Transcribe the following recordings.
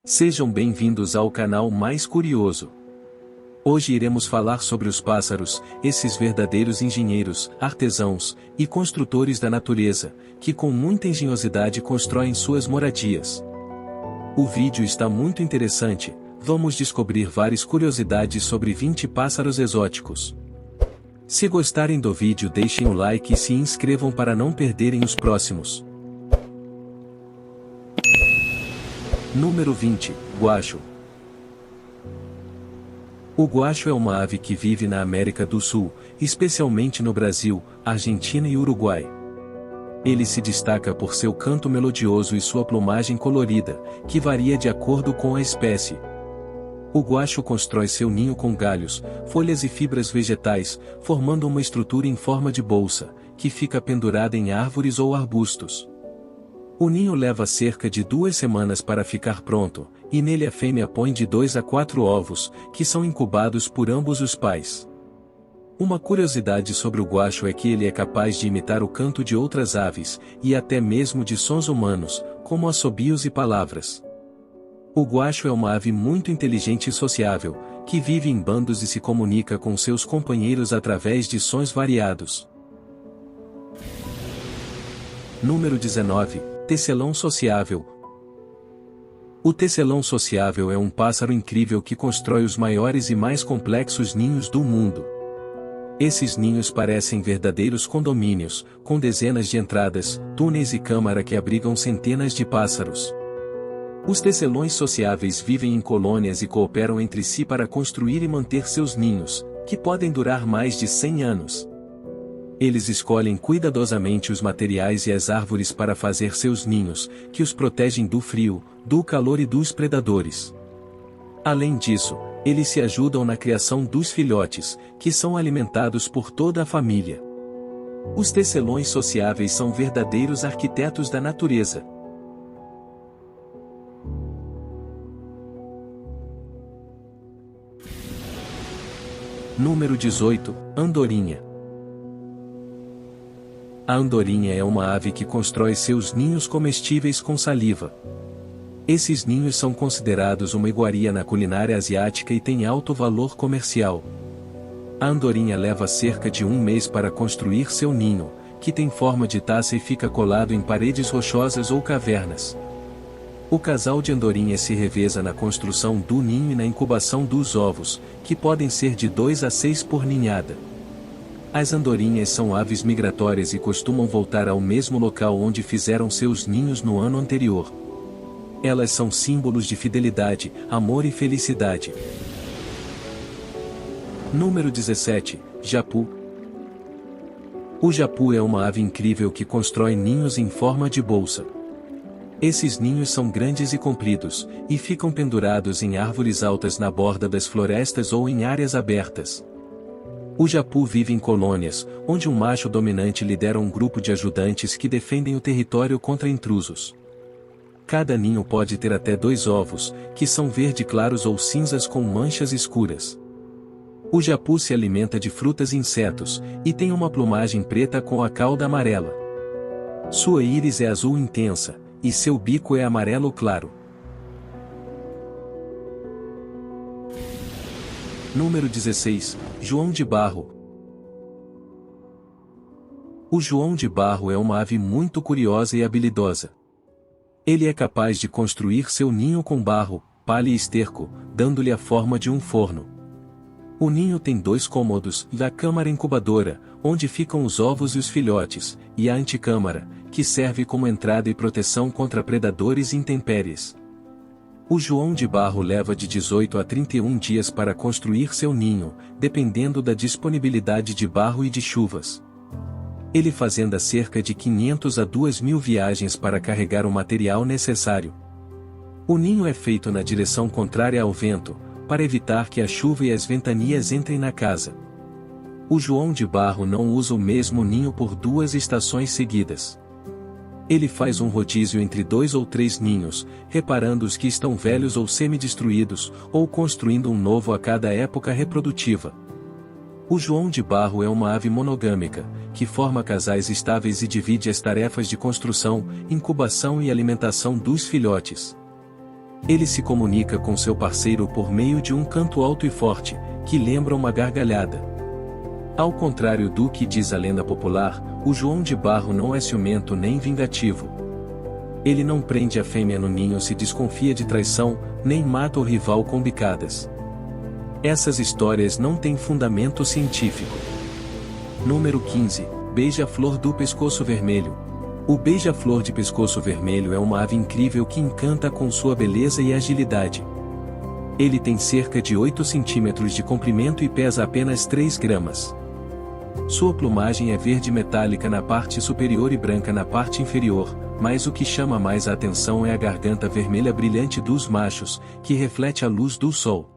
Sejam bem-vindos ao canal mais curioso. Hoje iremos falar sobre os pássaros, esses verdadeiros engenheiros, artesãos e construtores da natureza, que com muita engenhosidade constroem suas moradias. O vídeo está muito interessante, vamos descobrir várias curiosidades sobre 20 pássaros exóticos. Se gostarem do vídeo, deixem o like e se inscrevam para não perderem os próximos. Número 20, Guacho. O guacho é uma ave que vive na América do Sul, especialmente no Brasil, Argentina e Uruguai. Ele se destaca por seu canto melodioso e sua plumagem colorida, que varia de acordo com a espécie. O guacho constrói seu ninho com galhos, folhas e fibras vegetais, formando uma estrutura em forma de bolsa, que fica pendurada em árvores ou arbustos. O ninho leva cerca de 2 semanas para ficar pronto, e nele a fêmea põe de 2 a 4 ovos, que são incubados por ambos os pais. Uma curiosidade sobre o guacho é que ele é capaz de imitar o canto de outras aves, e até mesmo de sons humanos, como assobios e palavras. O guacho é uma ave muito inteligente e sociável, que vive em bandos e se comunica com seus companheiros através de sons variados. Número 19. Tecelão sociável. O tecelão sociável é um pássaro incrível que constrói os maiores e mais complexos ninhos do mundo. Esses ninhos parecem verdadeiros condomínios, com dezenas de entradas, túneis e câmara que abrigam centenas de pássaros. Os tecelões sociáveis vivem em colônias e cooperam entre si para construir e manter seus ninhos, que podem durar mais de 100 anos. Eles escolhem cuidadosamente os materiais e as árvores para fazer seus ninhos, que os protegem do frio, do calor e dos predadores. Além disso, eles se ajudam na criação dos filhotes, que são alimentados por toda a família. Os tecelões sociáveis são verdadeiros arquitetos da natureza. Número 18, Andorinha. A andorinha é uma ave que constrói seus ninhos comestíveis com saliva. Esses ninhos são considerados uma iguaria na culinária asiática e têm alto valor comercial. A andorinha leva cerca de 1 mês para construir seu ninho, que tem forma de taça e fica colado em paredes rochosas ou cavernas. O casal de andorinhas se reveza na construção do ninho e na incubação dos ovos, que podem ser de 2 a 6 por ninhada. As andorinhas são aves migratórias e costumam voltar ao mesmo local onde fizeram seus ninhos no ano anterior. Elas são símbolos de fidelidade, amor e felicidade. Número 17, Japu. O japu é uma ave incrível que constrói ninhos em forma de bolsa. Esses ninhos são grandes e compridos, e ficam pendurados em árvores altas na borda das florestas ou em áreas abertas. O japu vive em colônias, onde um macho dominante lidera um grupo de ajudantes que defendem o território contra intrusos. Cada ninho pode ter até 2 ovos, que são verde claros ou cinzas com manchas escuras. O japu se alimenta de frutas e insetos, e tem uma plumagem preta com a cauda amarela. Sua íris é azul intensa, e seu bico é amarelo claro. Número 16, João de Barro. O João de Barro é uma ave muito curiosa e habilidosa. Ele é capaz de construir seu ninho com barro, palha e esterco, dando-lhe a forma de um forno. O ninho tem 2 cômodos, a câmara incubadora, onde ficam os ovos e os filhotes, e a antecâmara, que serve como entrada e proteção contra predadores e intempéries. O João de Barro leva de 18 a 31 dias para construir seu ninho, dependendo da disponibilidade de barro e de chuvas. Ele fazenda cerca de 500 a 2.000 viagens para carregar o material necessário. O ninho é feito na direção contrária ao vento, para evitar que a chuva e as ventanias entrem na casa. O João de Barro não usa o mesmo ninho por 2 estações seguidas. Ele faz um rodízio entre 2 ou 3 ninhos, reparando os que estão velhos ou semi-destruídos, ou construindo um novo a cada época reprodutiva. O João de Barro é uma ave monogâmica, que forma casais estáveis e divide as tarefas de construção, incubação e alimentação dos filhotes. Ele se comunica com seu parceiro por meio de um canto alto e forte, que lembra uma gargalhada. Ao contrário do que diz a lenda popular, o João de Barro não é ciumento nem vingativo. Ele não prende a fêmea no ninho se desconfia de traição, nem mata o rival com bicadas. Essas histórias não têm fundamento científico. Número 15. Beija-flor do pescoço vermelho. O beija-flor de pescoço vermelho é uma ave incrível que encanta com sua beleza e agilidade. Ele tem cerca de 8 centímetros de comprimento e pesa apenas 3 gramas. Sua plumagem é verde metálica na parte superior e branca na parte inferior, mas o que chama mais a atenção é a garganta vermelha brilhante dos machos, que reflete a luz do sol.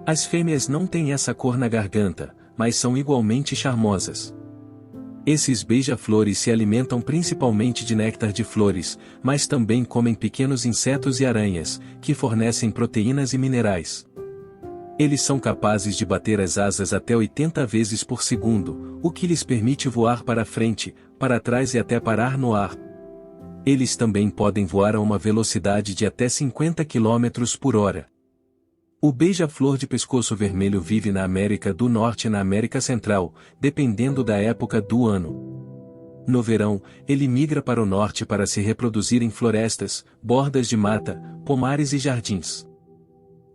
As fêmeas não têm essa cor na garganta, mas são igualmente charmosas. Esses beija-flores se alimentam principalmente de néctar de flores, mas também comem pequenos insetos e aranhas, que fornecem proteínas e minerais. Eles são capazes de bater as asas até 80 vezes por segundo, o que lhes permite voar para frente, para trás e até parar no ar. Eles também podem voar a uma velocidade de até 50 km por hora. O beija-flor de pescoço vermelho vive na América do Norte e na América Central, dependendo da época do ano. No verão, ele migra para o norte para se reproduzir em florestas, bordas de mata, pomares e jardins.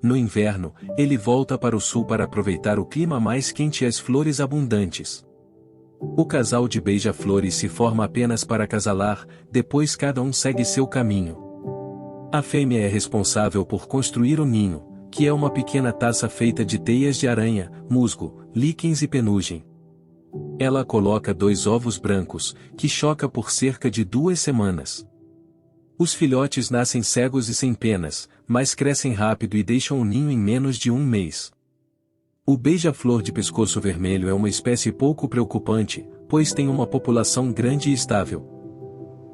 No inverno, ele volta para o sul para aproveitar o clima mais quente e as flores abundantes. O casal de beija-flores se forma apenas para acasalar, depois cada um segue seu caminho. A fêmea é responsável por construir o ninho, que é uma pequena taça feita de teias de aranha, musgo, líquens e penugem. Ela coloca 2 ovos brancos, que choca por cerca de 2 semanas. Os filhotes nascem cegos e sem penas, mas crescem rápido e deixam o ninho em menos de 1 mês. O beija-flor de pescoço vermelho é uma espécie pouco preocupante, pois tem uma população grande e estável.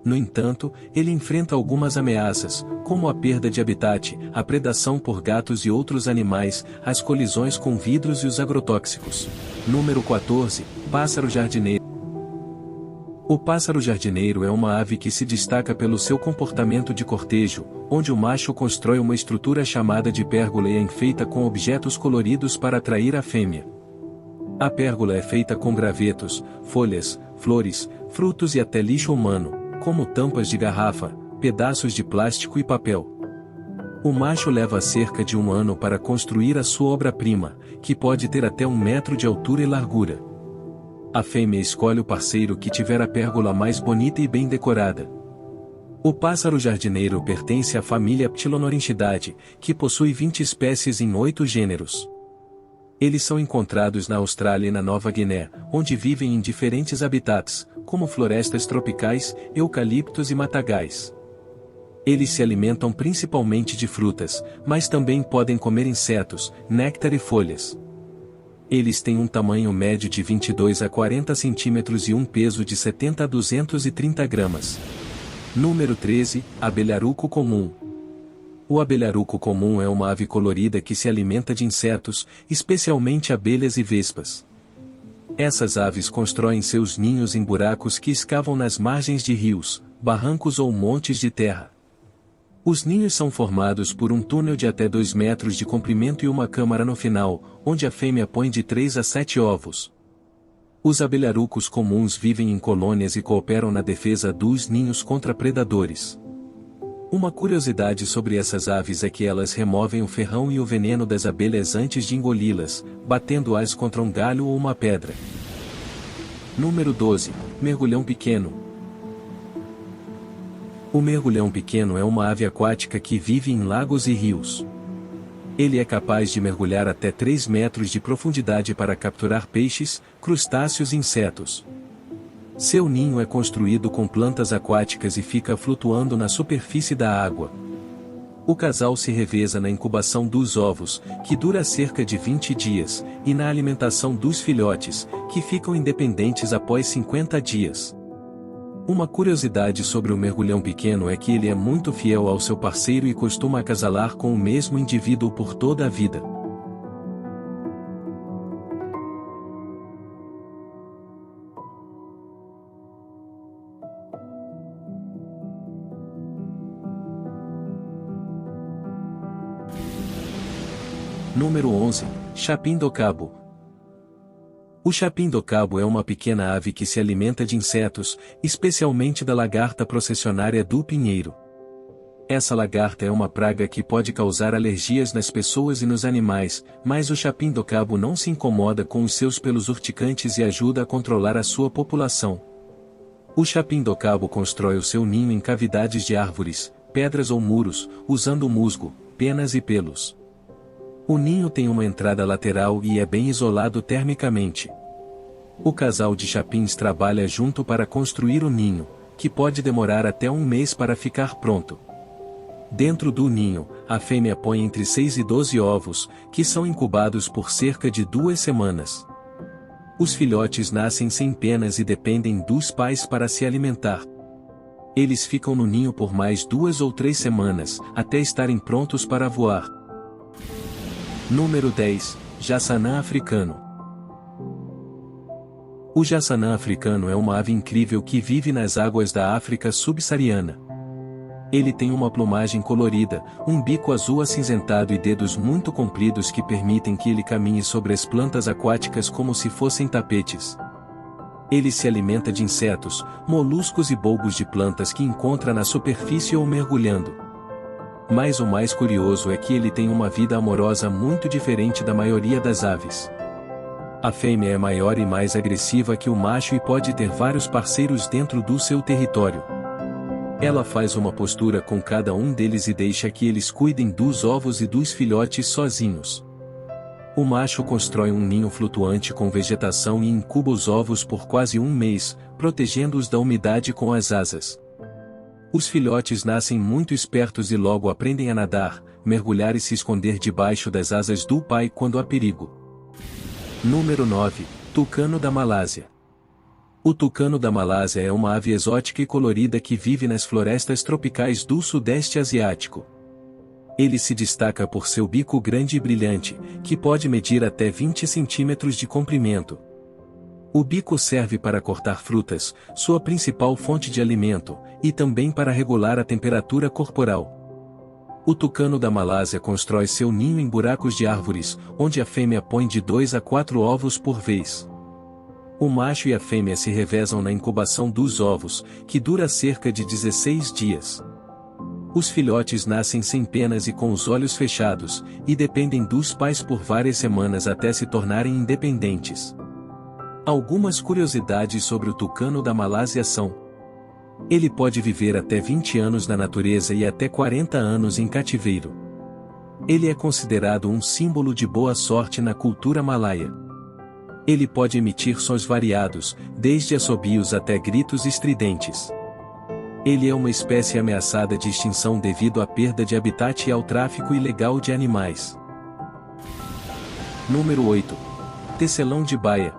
No entanto, ele enfrenta algumas ameaças, como a perda de habitat, a predação por gatos e outros animais, as colisões com vidros e os agrotóxicos. Número 14. Pássaro jardineiro. O pássaro jardineiro é uma ave que se destaca pelo seu comportamento de cortejo, onde o macho constrói uma estrutura chamada de pérgola e a enfeita com objetos coloridos para atrair a fêmea. A pérgola é feita com gravetos, folhas, flores, frutos e até lixo humano, como tampas de garrafa, pedaços de plástico e papel. O macho leva cerca de 1 ano para construir a sua obra-prima, que pode ter até 1 metro de altura e largura. A fêmea escolhe o parceiro que tiver a pérgola mais bonita e bem decorada. O pássaro jardineiro pertence à família Ptilonorinchidae, que possui 20 espécies em 8 gêneros. Eles são encontrados na Austrália e na Nova Guiné, onde vivem em diferentes habitats, como florestas tropicais, eucaliptos e matagais. Eles se alimentam principalmente de frutas, mas também podem comer insetos, néctar e folhas. Eles têm um tamanho médio de 22 a 40 centímetros e um peso de 70 a 230 gramas. Número 13. Abelharuco comum. O abelharuco comum é uma ave colorida que se alimenta de insetos, especialmente abelhas e vespas. Essas aves constroem seus ninhos em buracos que escavam nas margens de rios, barrancos ou montes de terra. Os ninhos são formados por um túnel de até 2 metros de comprimento e uma câmara no final, onde a fêmea põe de 3 a 7 ovos. Os abelharucos comuns vivem em colônias e cooperam na defesa dos ninhos contra predadores. Uma curiosidade sobre essas aves é que elas removem o ferrão e o veneno das abelhas antes de engoli-las, batendo-as contra um galho ou uma pedra. Número 12. Mergulhão pequeno. O mergulhão pequeno é uma ave aquática que vive em lagos e rios. Ele é capaz de mergulhar até 3 metros de profundidade para capturar peixes, crustáceos e insetos. Seu ninho é construído com plantas aquáticas e fica flutuando na superfície da água. O casal se reveza na incubação dos ovos, que dura cerca de 20 dias, e na alimentação dos filhotes, que ficam independentes após 50 dias. Uma curiosidade sobre o mergulhão pequeno é que ele é muito fiel ao seu parceiro e costuma acasalar com o mesmo indivíduo por toda a vida. Número 11. Chapim-do-cabo. O chapim-do-cabo é uma pequena ave que se alimenta de insetos, especialmente da lagarta processionária do pinheiro. Essa lagarta é uma praga que pode causar alergias nas pessoas e nos animais, mas o chapim-do-cabo não se incomoda com os seus pelos urticantes e ajuda a controlar a sua população. O chapim-do-cabo constrói o seu ninho em cavidades de árvores, pedras ou muros, usando musgo, penas e pelos. O ninho tem uma entrada lateral e é bem isolado termicamente. O casal de chapins trabalha junto para construir o ninho, que pode demorar até um mês para ficar pronto. Dentro do ninho, a fêmea põe entre 6 e 12 ovos, que são incubados por cerca de 2 semanas. Os filhotes nascem sem penas e dependem dos pais para se alimentar. Eles ficam no ninho por mais 2 ou 3 semanas, até estarem prontos para voar. Número 10. Jassanã africano. O jassanã africano é uma ave incrível que vive nas águas da África subsaariana. Ele tem uma plumagem colorida, um bico azul acinzentado e dedos muito compridos que permitem que ele caminhe sobre as plantas aquáticas como se fossem tapetes. Ele se alimenta de insetos, moluscos e bulbos de plantas que encontra na superfície ou mergulhando. Mas o mais curioso é que ele tem uma vida amorosa muito diferente da maioria das aves. A fêmea é maior e mais agressiva que o macho e pode ter vários parceiros dentro do seu território. Ela faz uma postura com cada um deles e deixa que eles cuidem dos ovos e dos filhotes sozinhos. O macho constrói um ninho flutuante com vegetação e incuba os ovos por quase um mês, protegendo-os da umidade com as asas. Os filhotes nascem muito espertos e logo aprendem a nadar, mergulhar e se esconder debaixo das asas do pai quando há perigo. Número 9. Tucano da Malásia. O tucano da Malásia é uma ave exótica e colorida que vive nas florestas tropicais do Sudeste Asiático. Ele se destaca por seu bico grande e brilhante, que pode medir até 20 centímetros de comprimento. O bico serve para cortar frutas, sua principal fonte de alimento, e também para regular a temperatura corporal. O tucano da Malásia constrói seu ninho em buracos de árvores, onde a fêmea põe de 2 a 4 ovos por vez. O macho e a fêmea se revezam na incubação dos ovos, que dura cerca de 16 dias. Os filhotes nascem sem penas e com os olhos fechados, e dependem dos pais por várias semanas até se tornarem independentes. Algumas curiosidades sobre o tucano da Malásia são: ele pode viver até 20 anos na natureza e até 40 anos em cativeiro. Ele é considerado um símbolo de boa sorte na cultura malaia. Ele pode emitir sons variados, desde assobios até gritos estridentes. Ele é uma espécie ameaçada de extinção devido à perda de habitat e ao tráfico ilegal de animais. Número 8. Tecelão de baia.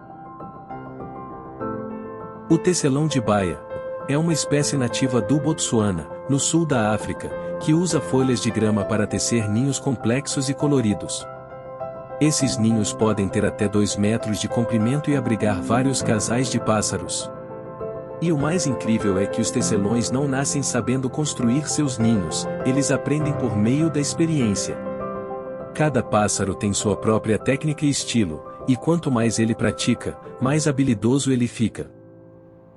O tecelão de baia é uma espécie nativa do Botsuana, no sul da África, que usa folhas de grama para tecer ninhos complexos e coloridos. Esses ninhos podem ter até 2 metros de comprimento e abrigar vários casais de pássaros. E o mais incrível é que os tecelões não nascem sabendo construir seus ninhos, eles aprendem por meio da experiência. Cada pássaro tem sua própria técnica e estilo, e quanto mais ele pratica, mais habilidoso ele fica.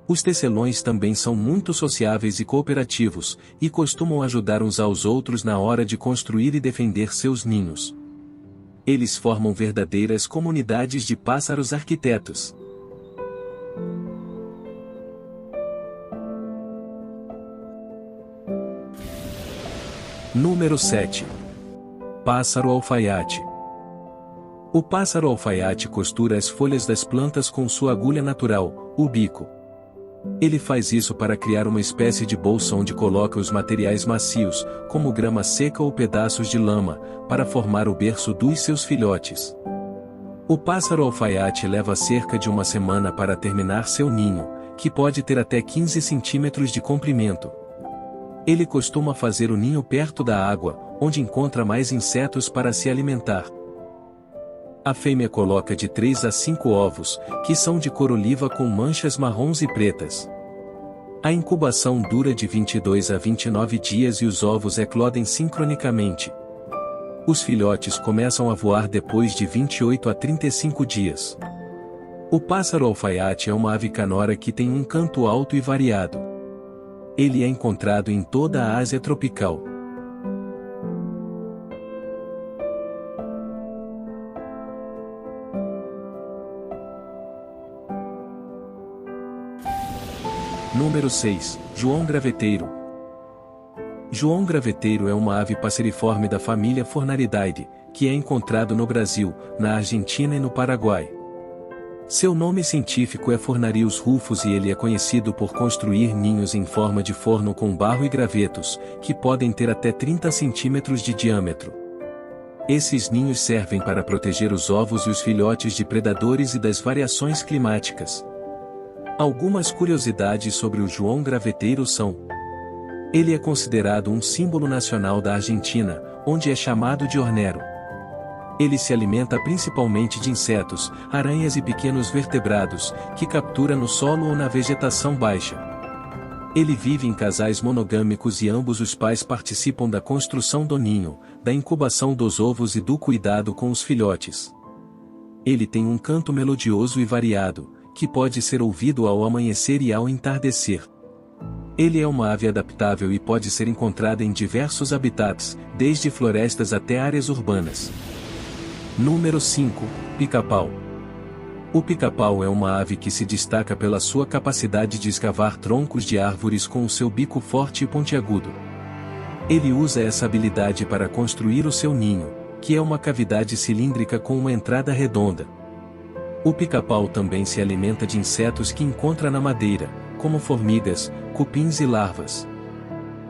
Os tecelões também são muito sociáveis e cooperativos, e costumam ajudar uns aos outros na hora de construir e defender seus ninhos. Eles formam verdadeiras comunidades de pássaros arquitetos. Número 7. Pássaro alfaiate. O pássaro alfaiate costura as folhas das plantas com sua agulha natural, o bico. Ele faz isso para criar uma espécie de bolsa onde coloca os materiais macios, como grama seca ou pedaços de lama, para formar o berço dos seus filhotes. O pássaro alfaiate leva cerca de uma semana para terminar seu ninho, que pode ter até 15 centímetros de comprimento. Ele costuma fazer o ninho perto da água, onde encontra mais insetos para se alimentar. A fêmea coloca de 3 a 5 ovos, que são de cor oliva com manchas marrons e pretas. A incubação dura de 22 a 29 dias e os ovos eclodem sincronicamente. Os filhotes começam a voar depois de 28 a 35 dias. O pássaro alfaiate é uma ave canora que tem um canto alto e variado. Ele é encontrado em toda a Ásia tropical. Número 6. João Graveteiro. João Graveteiro é uma ave passeriforme da família Fornariidae, que é encontrado no Brasil, na Argentina e no Paraguai. Seu nome científico é Fornarius rufus e ele é conhecido por construir ninhos em forma de forno com barro e gravetos, que podem ter até 30 centímetros de diâmetro. Esses ninhos servem para proteger os ovos e os filhotes de predadores e das variações climáticas. Algumas curiosidades sobre o João Graveteiro são: ele é considerado um símbolo nacional da Argentina, onde é chamado de hornero. Ele se alimenta principalmente de insetos, aranhas e pequenos vertebrados, que captura no solo ou na vegetação baixa. Ele vive em casais monogâmicos e ambos os pais participam da construção do ninho, da incubação dos ovos e do cuidado com os filhotes. Ele tem um canto melodioso e variado, que pode ser ouvido ao amanhecer e ao entardecer. Ele é uma ave adaptável e pode ser encontrada em diversos habitats, desde florestas até áreas urbanas. Número 5. Pica-pau. O pica-pau é uma ave que se destaca pela sua capacidade de escavar troncos de árvores com o seu bico forte e pontiagudo. Ele usa essa habilidade para construir o seu ninho, que é uma cavidade cilíndrica com uma entrada redonda. O pica-pau também se alimenta de insetos que encontra na madeira, como formigas, cupins e larvas.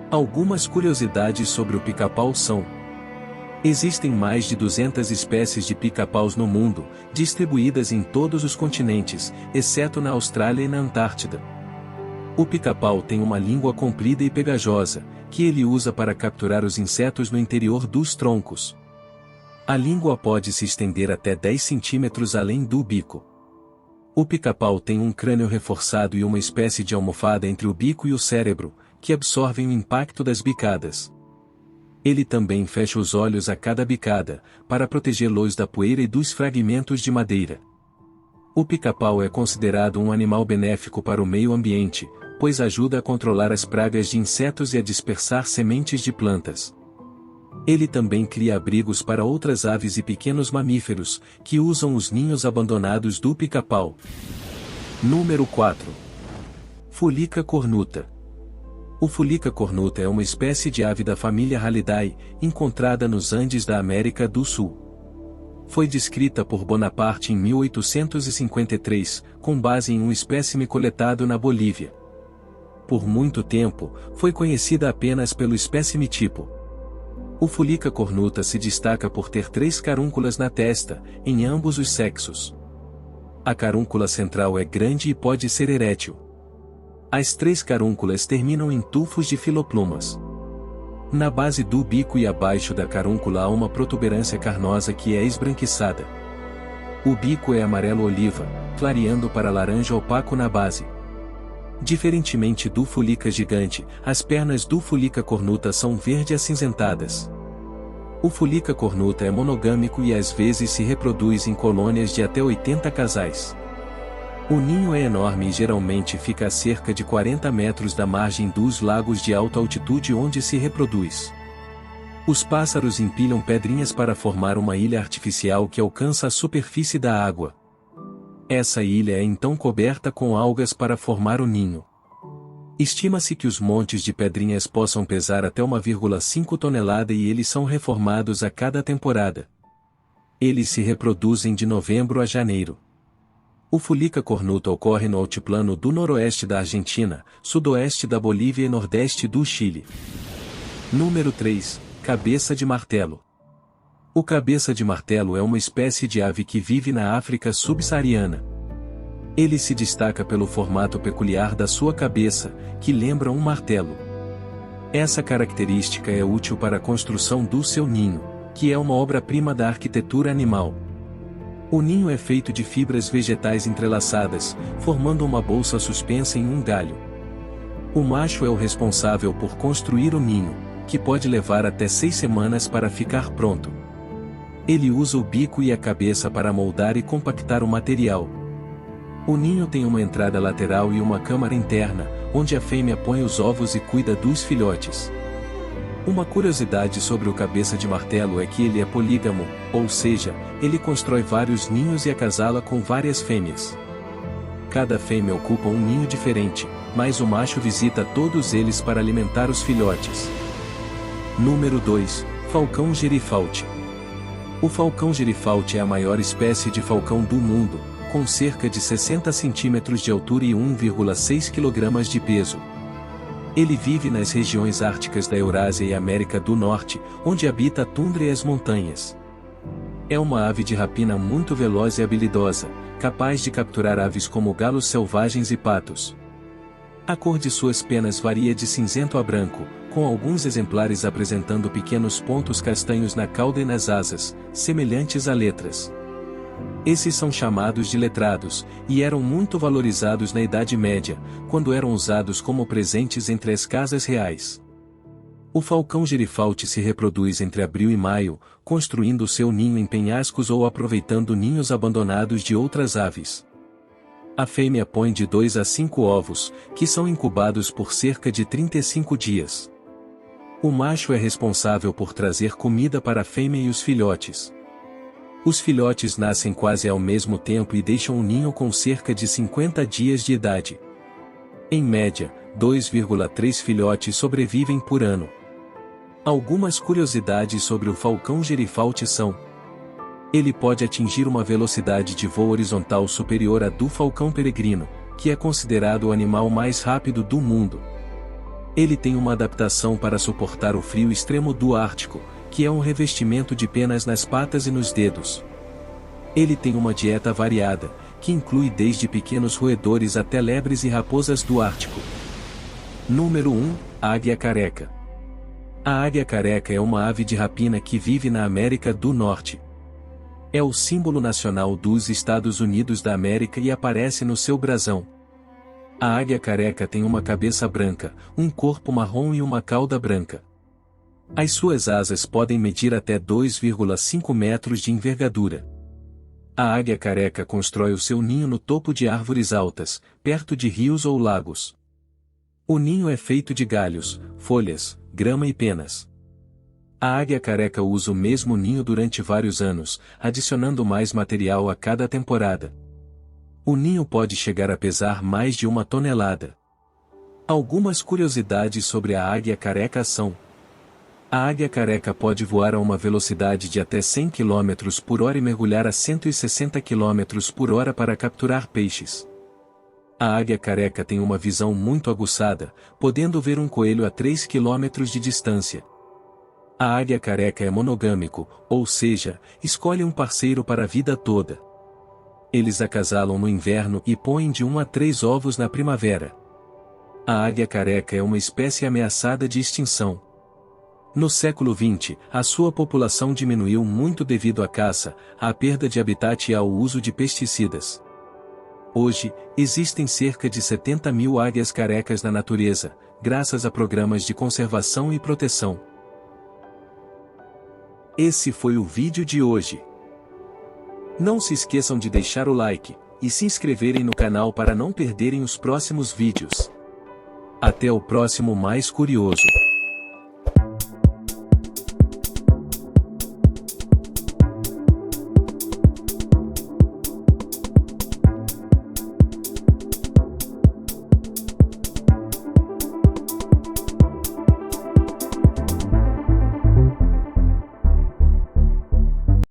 Algumas curiosidades sobre o pica-pau são: existem mais de 200 espécies de pica-paus no mundo, distribuídas em todos os continentes, exceto na Austrália e na Antártida. O pica-pau tem uma língua comprida e pegajosa, que ele usa para capturar os insetos no interior dos troncos. A língua pode se estender até 10 centímetros além do bico. O pica-pau tem um crânio reforçado e uma espécie de almofada entre o bico e o cérebro, que absorvem o impacto das bicadas. Ele também fecha os olhos a cada bicada, para protegê-los da poeira e dos fragmentos de madeira. O pica-pau é considerado um animal benéfico para o meio ambiente, pois ajuda a controlar as pragas de insetos e a dispersar sementes de plantas. Ele também cria abrigos para outras aves e pequenos mamíferos, que usam os ninhos abandonados do pica-pau. Número 4. Fulica cornuta. O Fulica cornuta é uma espécie de ave da família Halidae, encontrada nos Andes da América do Sul. Foi descrita por Bonaparte em 1853, com base em um espécime coletado na Bolívia. Por muito tempo, foi conhecida apenas pelo espécime tipo. O Fulica cornuta se destaca por ter 3 carúnculas na testa, em ambos os sexos. A carúncula central é grande e pode ser erétil. As 3 carúnculas terminam em tufos de filoplumas. Na base do bico e abaixo da carúncula há uma protuberância carnosa que é esbranquiçada. O bico é amarelo-oliva, clareando para laranja opaco na base. Diferentemente do Fulica gigante, as pernas do Fulica cornuta são verde acinzentadas. O Fulica cornuta é monogâmico e às vezes se reproduz em colônias de até 80 casais. O ninho é enorme e geralmente fica a cerca de 40 metros da margem dos lagos de alta altitude onde se reproduz. Os pássaros empilham pedrinhas para formar uma ilha artificial que alcança a superfície da água. Essa ilha é então coberta com algas para formar o ninho. Estima-se que os montes de pedrinhas possam pesar até 1,5 tonelada e eles são reformados a cada temporada. Eles se reproduzem de novembro a janeiro. O Fulica cornuta ocorre no altiplano do noroeste da Argentina, sudoeste da Bolívia e nordeste do Chile. Número 3. Cabeça de martelo. O cabeça de martelo é uma espécie de ave que vive na África subsaariana. Ele se destaca pelo formato peculiar da sua cabeça, que lembra um martelo. Essa característica é útil para a construção do seu ninho, que é uma obra-prima da arquitetura animal. O ninho é feito de fibras vegetais entrelaçadas, formando uma bolsa suspensa em um galho. O macho é o responsável por construir o ninho, que pode levar até 6 semanas para ficar pronto. Ele usa o bico e a cabeça para moldar e compactar o material. O ninho tem uma entrada lateral e uma câmara interna, onde a fêmea põe os ovos e cuida dos filhotes. Uma curiosidade sobre o cabeça de martelo é que ele é polígamo, ou seja, ele constrói vários ninhos e acasala com várias fêmeas. Cada fêmea ocupa um ninho diferente, mas o macho visita todos eles para alimentar os filhotes. Número 2. Falcão girifalte. O falcão girifalte é a maior espécie de falcão do mundo, com cerca de 60 centímetros de altura e 1,6 kg de peso. Ele vive nas regiões árticas da Eurásia e América do Norte, onde habita a tundra e as montanhas. É uma ave de rapina muito veloz e habilidosa, capaz de capturar aves como galos selvagens e patos. A cor de suas penas varia de cinzento a branco, com alguns exemplares apresentando pequenos pontos castanhos na cauda e nas asas, semelhantes a letras. Esses são chamados de letrados, e eram muito valorizados na Idade Média, quando eram usados como presentes entre as casas reais. O falcão girifalte se reproduz entre abril e maio, construindo seu ninho em penhascos ou aproveitando ninhos abandonados de outras aves. A fêmea põe de 2 a 5 ovos, que são incubados por cerca de 35 dias. O macho é responsável por trazer comida para a fêmea e os filhotes. Os filhotes nascem quase ao mesmo tempo e deixam o ninho com cerca de 50 dias de idade. Em média, 2,3 filhotes sobrevivem por ano. Algumas curiosidades sobre o falcão girifalte são: ele pode atingir uma velocidade de voo horizontal superior à do falcão peregrino, que é considerado o animal mais rápido do mundo. Ele tem uma adaptação para suportar o frio extremo do Ártico, que é um revestimento de penas nas patas e nos dedos. Ele tem uma dieta variada, que inclui desde pequenos roedores até lebres e raposas do Ártico. Número 1. Águia careca. A águia careca é uma ave de rapina que vive na América do Norte. É o símbolo nacional dos Estados Unidos da América e aparece no seu brasão. A águia careca tem uma cabeça branca, um corpo marrom e uma cauda branca. As suas asas podem medir até 2,5 metros de envergadura. A águia careca constrói o seu ninho no topo de árvores altas, perto de rios ou lagos. O ninho é feito de galhos, folhas, grama e penas. A águia careca usa o mesmo ninho durante vários anos, adicionando mais material a cada temporada. O ninho pode chegar a pesar mais de 1 tonelada. Algumas curiosidades sobre a águia careca são: a águia careca pode voar a uma velocidade de até 100 km por hora e mergulhar a 160 km por hora para capturar peixes. A águia careca tem uma visão muito aguçada, podendo ver um coelho a 3 km de distância. A águia careca é monogâmico, ou seja, escolhe um parceiro para a vida toda. Eles acasalam no inverno e põem de 1 a 3 ovos na primavera. A águia careca é uma espécie ameaçada de extinção. No século XX, a sua população diminuiu muito devido à caça, à perda de habitat e ao uso de pesticidas. Hoje, existem cerca de 70 mil águias carecas na natureza, graças a programas de conservação e proteção. Esse foi o vídeo de hoje. Não se esqueçam de deixar o like e se inscreverem no canal para não perderem os próximos vídeos. Até o próximo mais curioso.